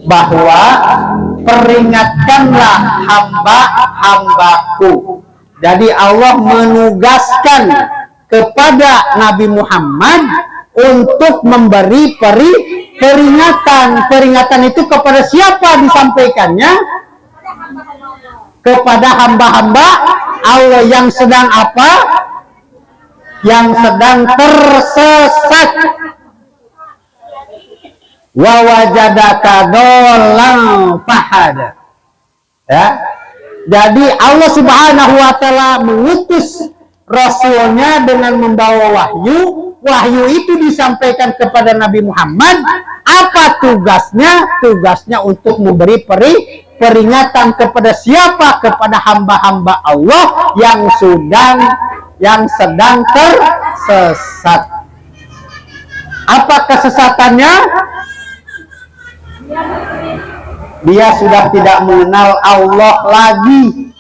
bahwa peringatkanlah hamba-hambaku. Jadi Allah menugaskan kepada Nabi Muhammad untuk memberi peringatan. Peringatan itu kepada siapa disampaikannya? Kepada hamba-hamba Allah yang sedang apa? Yang sedang tersesat. Wa wajadaka dhallan fahada. Ya. Jadi Allah Subhanahu wa taala mengutus Rasulnya dengan membawa wahyu. Wahyu itu disampaikan kepada Nabi Muhammad. Apa tugasnya? Tugasnya untuk memberi peringatan kepada siapa? Kepada hamba-hamba Allah yang sedang tersesat. Apa kesesatannya? Dia sudah tidak mengenal Allah lagi.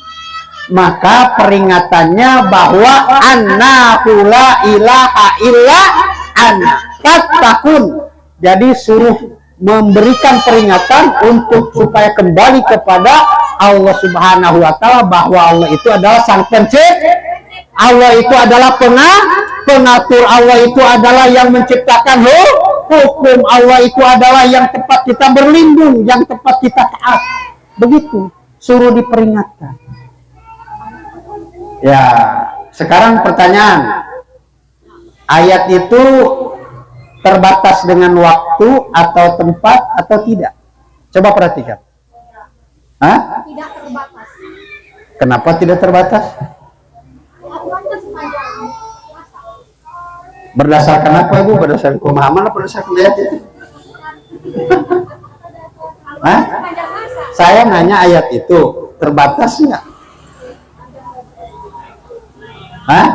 Maka peringatannya bahwa annahu la ilaha illa ana fattaqun. Jadi suruh memberikan peringatan untuk supaya kembali kepada Allah Subhanahu wa taala, bahwa Allah itu adalah sang pencipta, Allah itu adalah pengatur, Allah itu adalah yang menciptakan hukum, Allah itu adalah yang tepat kita berlindung, yang tepat kita taat. Begitu, suruh diperingatkan. Ya, sekarang pertanyaan, ayat itu terbatas dengan waktu atau tempat atau tidak? Coba perhatikan. Hah? Tidak terbatas. Kenapa tidak terbatas? Aturannya sepanjang puasa. Berdasarkan apa Ibu? Berdasarkan pemahaman atau berdasarkan ayat itu? Hah? Saya nanya ayat itu terbatas nggak? Hah?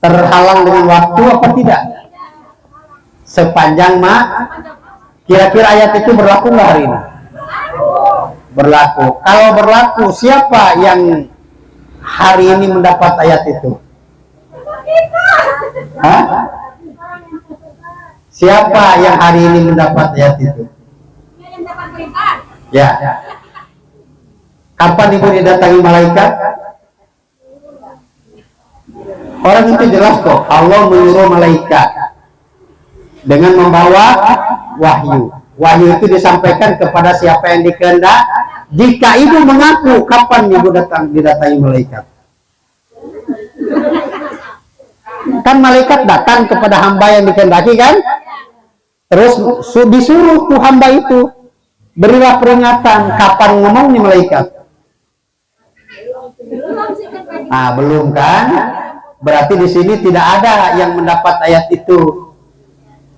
Terhalang dengan waktu apa tidak? Sepanjang kira-kira ayat itu berlaku nggak hari ini? Berlaku. Kalau berlaku, siapa yang hari ini mendapat ayat itu? Hah? Siapa yang hari ini mendapat ayat itu? Ya. Kapan Ibu didatangi malaikat? Orang itu jelas kok. Allah menyuruh malaikat dengan membawa wahyu. Wahyu itu disampaikan kepada siapa yang dikehendak. Jika Ibu mengaku, kapan Ibu didatangi malaikat? Kan malaikat datang kepada hamba yang dikehendaki kan? Terus disuruh tuh hamba itu, berilah peringatan. Kapan ngomong nih malaikat? Nah, belum kan? Berarti di sini tidak ada yang mendapat ayat itu.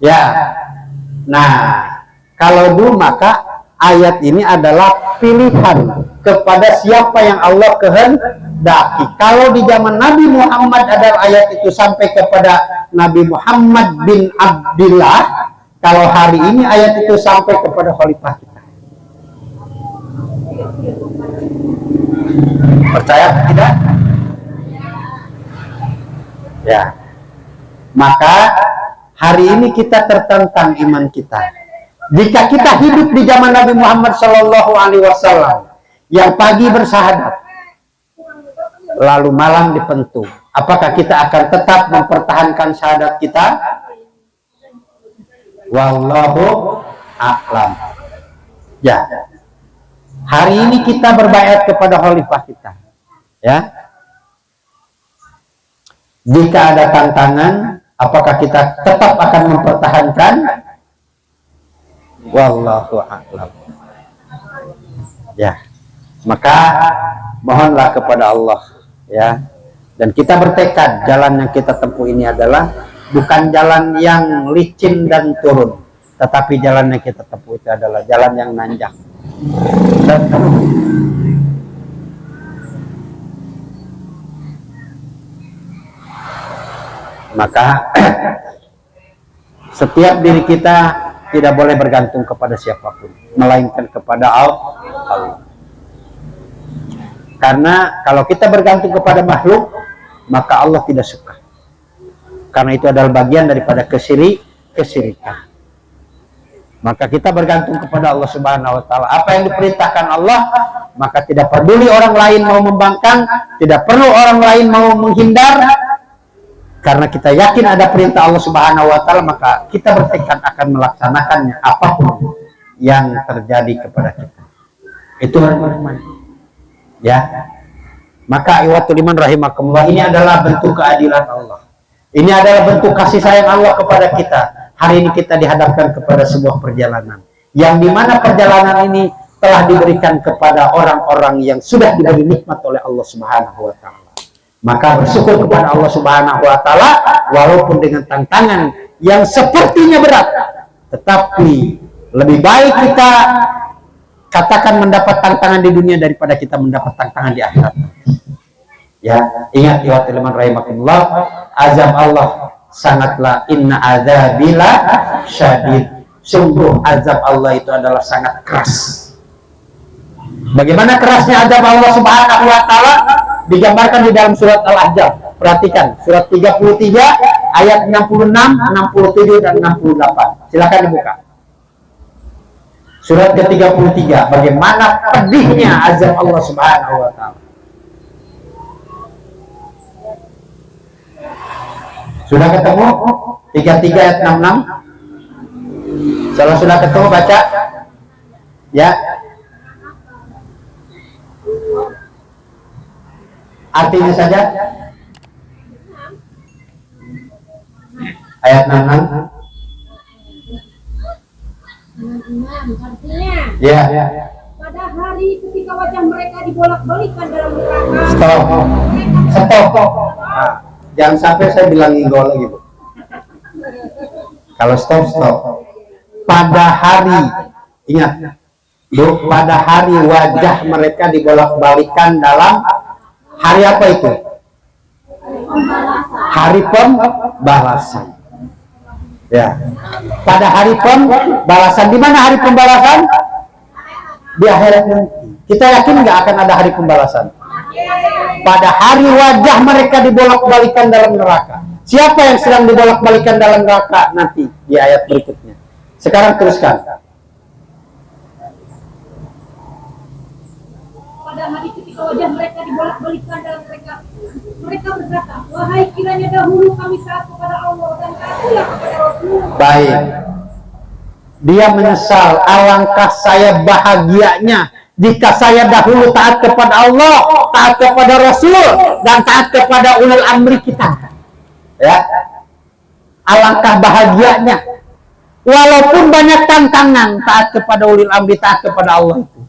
Ya. Nah, kalau dulu maka ayat ini adalah pilihan kepada siapa yang Allah kehendaki. Kalau di zaman Nabi Muhammad ada ayat itu sampai kepada Nabi Muhammad bin Abdullah, kalau hari ini ayat itu sampai kepada khalifah kita. Percaya atau tidak? Ya. Maka hari ini kita tertantang iman kita. Jika kita hidup di zaman Nabi Muhammad SAW, yang pagi bersahadat, lalu malam dipentung, apakah kita akan tetap mempertahankan syahadat kita? Wallahu a'lam. Ya. Hari ini kita berbaiat kepada khalifah kita. Ya. Jika ada tantangan, apakah kita tetap akan mempertahankan? Wallahu a'lam. Ya. Maka mohonlah kepada Allah, ya. Dan kita bertekad jalan yang kita tempuh ini adalah bukan jalan yang licin dan turun, tetapi jalan yang kita tempuh itu adalah jalan yang nanjak dan turun. Maka setiap diri kita tidak boleh bergantung kepada siapapun, melainkan kepada Allah. Karena kalau kita bergantung kepada makhluk, maka Allah tidak suka. Karena itu adalah bagian daripada kesyirikan. Maka kita bergantung kepada Allah Subhanahu wa taala. Apa yang diperintahkan Allah, maka tidak peduli orang lain mau membangkang, tidak perlu orang lain mau menghindar. Karena kita yakin ada perintah Allah Subhanahu wa taala, maka kita bertekad akan melaksanakannya apapun yang terjadi kepada kita. Itu iman. Ya. Maka iwatul iman rahimakumullah, ini adalah bentuk keadilan Allah. Ini adalah bentuk kasih sayang Allah kepada kita. Hari ini kita dihadapkan kepada sebuah perjalanan, yang dimana perjalanan ini telah diberikan kepada orang-orang yang sudah diberi nikmat oleh Allah Subhanahu wa taala. Maka bersyukur kepada Allah Subhanahu wa taala walaupun dengan tantangan yang sepertinya berat, tetapi lebih baik kita katakan mendapat tantangan di dunia daripada kita mendapat tantangan di akhirat. Ya, ingat ya teman rahimakumullah, azab Allah sangatlah, inna azabila syadid. Sungguh azab Allah itu adalah sangat keras. Bagaimana kerasnya azab Allah Subhanahu wa taala digambarkan di dalam surat Al-Ahzab. Perhatikan surat 33 ayat 66, 67 dan 68. Silakan dibuka. Surat ke-33, bagaimana pedihnya azab Allah Subhanahu wa taala. Sudah ketemu? 33 ayat 66. Kalau sudah ketemu baca. Ya. Artinya saja. Ayat 66. Artinya. Ya. Pada hari ketika wajah mereka dibolak-balikkan dalam neraka. Stop. Stop. Nah, jangan sampai saya bilang gol lagi, Bu. Kalau stop. Pada hari, ingat, pada hari wajah mereka dibolak-balikan dalam hari apa itu? Hari pembalasan. Ya. Pada hari pembalasan. Di mana hari pembalasan? Di akhirat nanti. Kita yakin nggak akan ada hari pembalasan? Pada hari wajah mereka dibolak-balikan dalam neraka. Siapa yang sedang dibolak-balikan dalam neraka nanti di ayat berikutnya? Sekarang teruskan. Pada hari ketika wajah mereka dibolak-balikan dalam mereka berkata, wahai kiranya dahulu kami taat kepada Allah dan taatlah kepada Rasul. Baik. Dia menyesal, alangkah saya bahagianya jika saya dahulu taat kepada Allah, taat kepada Rasul, dan taat kepada ulul amri kita. Ya. Alangkah bahagianya. Walaupun banyak tantangan, taat kepada ulul amri, taat kepada Allah itu.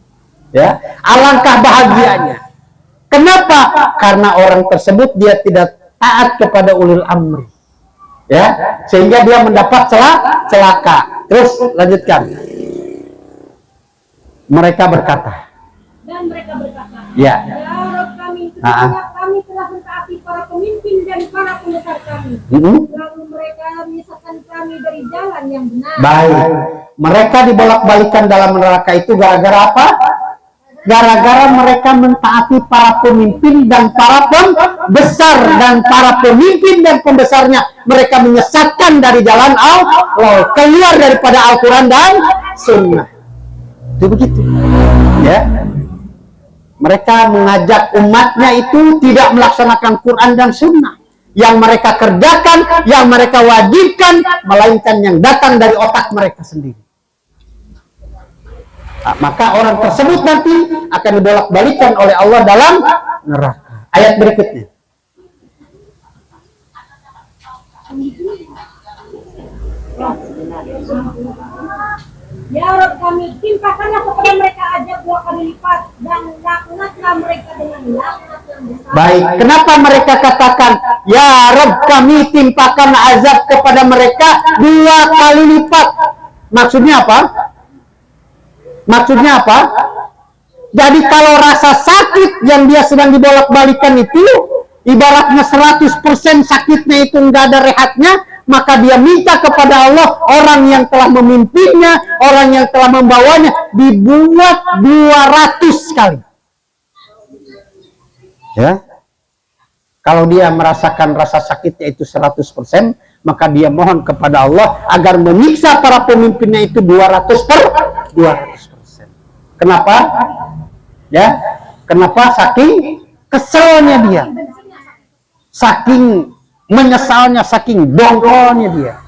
Ya. Alangkah bahagianya. Kenapa? Karena orang tersebut dia tidak taat kepada ulul amri. Ya, sehingga dia mendapat celaka. Terus lanjutkan. Mereka berkata. Dan mereka berkata, ya Rabb kami, kami telah mentaati para pemimpin dan para pembesar kami. Lalu mereka menyesatkan kami dari jalan yang benar. Baik. Mereka dibolak-balikan dalam neraka itu gara-gara apa? Gara-gara mereka mentaati para pemimpin dan para pembesar, dan para pemimpin dan pembesarnya mereka menyesatkan dari jalan Allah, keluar daripada Al-Quran dan Sunnah. Itu begitu. Ya. Mereka mengajak umatnya itu tidak melaksanakan Quran dan Sunnah. Yang mereka kerjakan, yang mereka wajibkan, melainkan yang datang dari otak mereka sendiri. Nah, maka orang tersebut nanti akan dibolak-balikan oleh Allah dalam neraka. Ayat berikutnya. Ya Rabb kami, timpakanlah kepada mereka azab 2 kali lipat dan laknatlah mereka dengan laknat yang besar. Baik, kenapa mereka katakan ya Rabb kami timpakan azab kepada mereka 2 kali lipat? Maksudnya apa? Maksudnya apa? Jadi kalau rasa sakit yang dia sedang dibolak-balikan itu ibaratnya 100% sakitnya itu enggak ada rehatnya, maka dia minta kepada Allah, orang yang telah memimpinnya, orang yang telah membawanya, dibuat 200 kali. Ya. Kalau dia merasakan rasa sakitnya itu 100%, maka dia mohon kepada Allah agar menyiksa para pemimpinnya itu 200%. Kenapa? Ya. Kenapa? Saking keselnya dia. Saking menyesalnya, saking dongkolnya dia.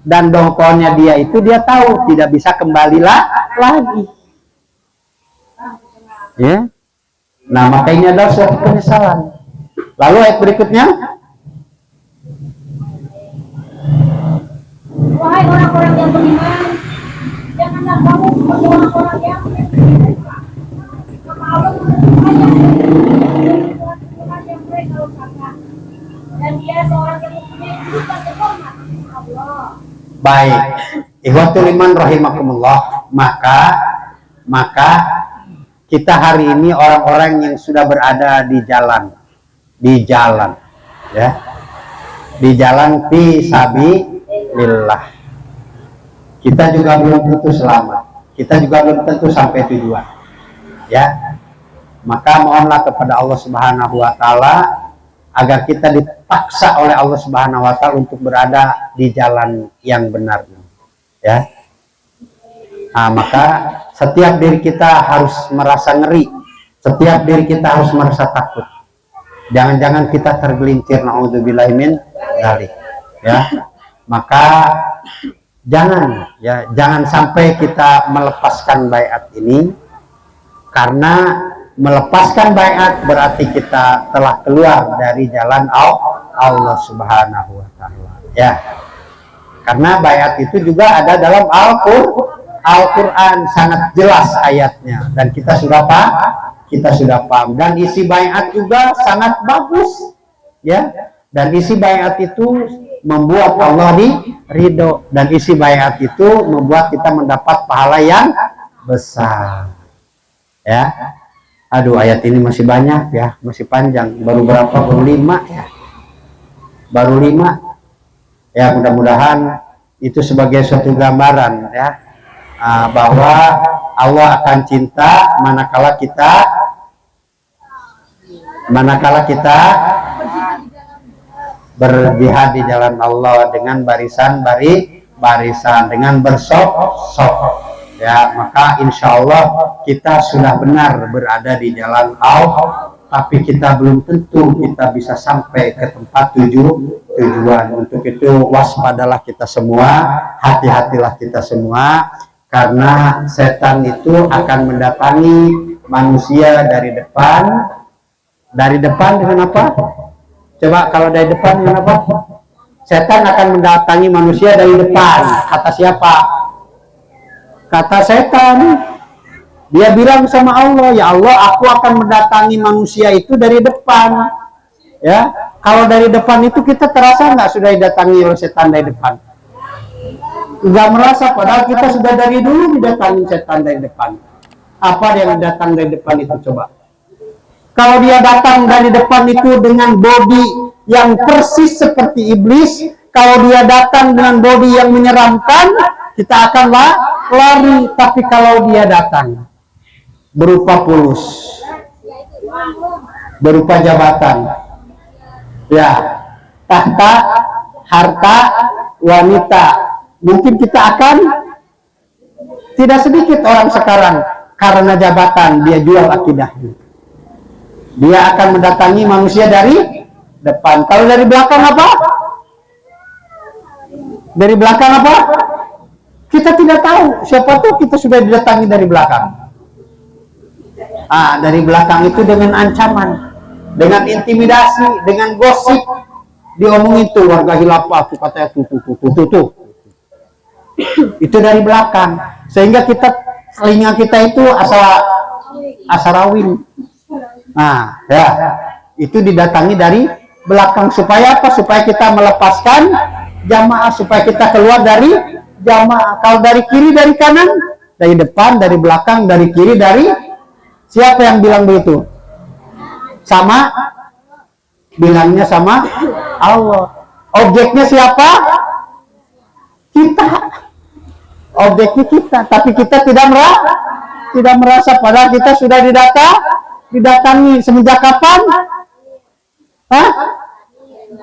Dan dongkolnya dia itu dia tahu tidak bisa kembali lagi. Ya. Nah, maka ini adalah suatu penyesalan. Lalu ayat berikutnya. Wahai orang-orang yang beriman, janganlah kamu seperti orang-orang yang maka Allah yang mereka lupakan. Dan dia seorang yang mempunyai kehidupan terhormat. Allah. Baik, ikhwatul iman rahimakumullah. Maka kita hari ini orang-orang yang sudah berada di jalan, ya, di jalan fisabilillah. Kita juga belum tentu selamat. Kita juga belum tentu sampai tujuan. Ya, maka mohonlah kepada Allah Subhanahu Wa Taala agar kita dipaksa oleh Allah Subhanahu Wa Taala untuk berada di jalan yang benar. Ya. Nah, maka setiap diri kita harus merasa ngeri, setiap diri kita harus merasa takut. Jangan-jangan kita tergelincir, naudzubillahi min dzalik. Ya. Maka jangan sampai kita melepaskan baiat ini, karena melepaskan baiat berarti kita telah keluar dari jalan Allah Subhanahu Wa Taala. Ya, karena baiat itu juga ada dalam Al-Quran, sangat jelas ayatnya, dan kita sudah paham. Dan isi baiat juga sangat bagus, ya. Dan isi baiat itu membuat Allah ridho, dan isi baiat itu membuat kita mendapat pahala yang besar. Ya, aduh ayat ini masih banyak ya, masih panjang. Baru berapa? Baru 5 ya. Baru 5. Ya, mudah-mudahan itu sebagai suatu gambaran ya, bahwa Allah akan cinta manakala kita berjihad di jalan Allah dengan barisan, dengan bersop-sop ya. Maka insya Allah kita sudah benar berada di jalan Allah, tapi kita belum tentu kita bisa sampai ke tempat tujuan. Untuk itu waspadalah kita semua, hati-hatilah kita semua, karena setan itu akan mendatangi manusia dari depan dengan apa? Coba kalau dari depan dengan apa? Setan akan mendatangi manusia dari depan. Kata siapa? Kata setan. Dia bilang sama Allah, ya Allah, aku akan mendatangi manusia itu dari depan. Ya, kalau dari depan itu kita terasa nggak sudah didatangi oleh setan dari depan? Nggak merasa, padahal kita sudah dari dulu didatangi setan dari depan. Apa yang datang dari depan itu coba? Kalau dia datang dari depan itu dengan body yang persis seperti iblis, kalau dia datang dengan body yang menyeramkan, kita akan lari. Tapi kalau dia datang berupa fulus, berupa jabatan, ya, tahta, harta, wanita, mungkin kita akan, tidak sedikit orang sekarang karena jabatan dia jual akidahnya. Dia akan mendatangi manusia dari depan. Kalau dari belakang apa? Dari belakang apa? Kita tidak tahu. Siapa tahu kita sudah didatangi dari belakang. Dari belakang itu dengan ancaman, dengan intimidasi, dengan gosip. Diomongin tuh warga hilafah tuh katanya tuh. Itu dari belakang. Sehingga telinga kita itu asarawin. Ya, itu didatangi dari belakang. Supaya apa? Supaya kita melepaskan jamaah, supaya kita keluar dari jamaah. Kalau dari kiri, dari kanan, dari depan, dari belakang, dari kiri, dari siapa yang bilang begitu? Bilangnya sama Allah. Objeknya siapa? Kita. Objeknya kita, tapi kita tidak merasa, padahal kita sudah didatangi semenjak kapan?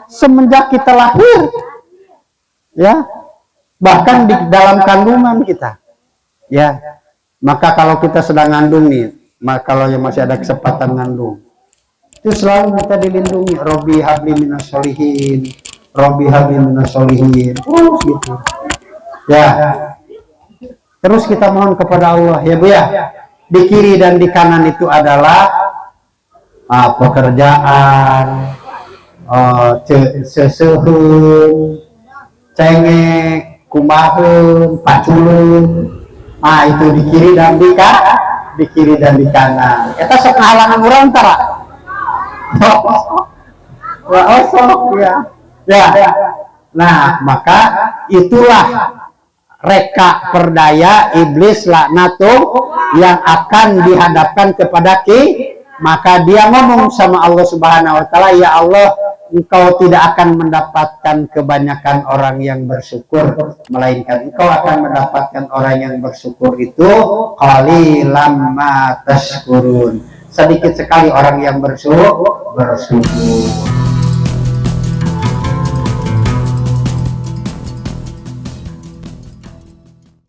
Semenjak kita lahir, ya, bahkan di dalam kandungan kita, ya. Maka kalau kita sedang ngandung nih, kalau yang masih ada kesempatan ngandung, itu selalu kita dilindungi. Robbi habli minas sholihin, Robbi habli minas sholihin, terus gitu, ya. Terus kita mohon kepada Allah, ya Bu ya. Di kiri dan di kanan itu adalah pekerjaan, sesehun, cengek, kumaheun, paculun. Itu di kiri dan di kanan. Kita sok ngahalangan urang tara. Ya. Nah, maka itulah reka perdaya iblis laknatullah yang akan dihadapkan kepada maka dia ngomong sama Allah Subhanahu wa taala, ya Allah, engkau tidak akan mendapatkan kebanyakan orang yang bersyukur, melainkan engkau akan mendapatkan orang yang bersyukur itu qalilan ma tashkurun, sedikit sekali orang yang bersyukur.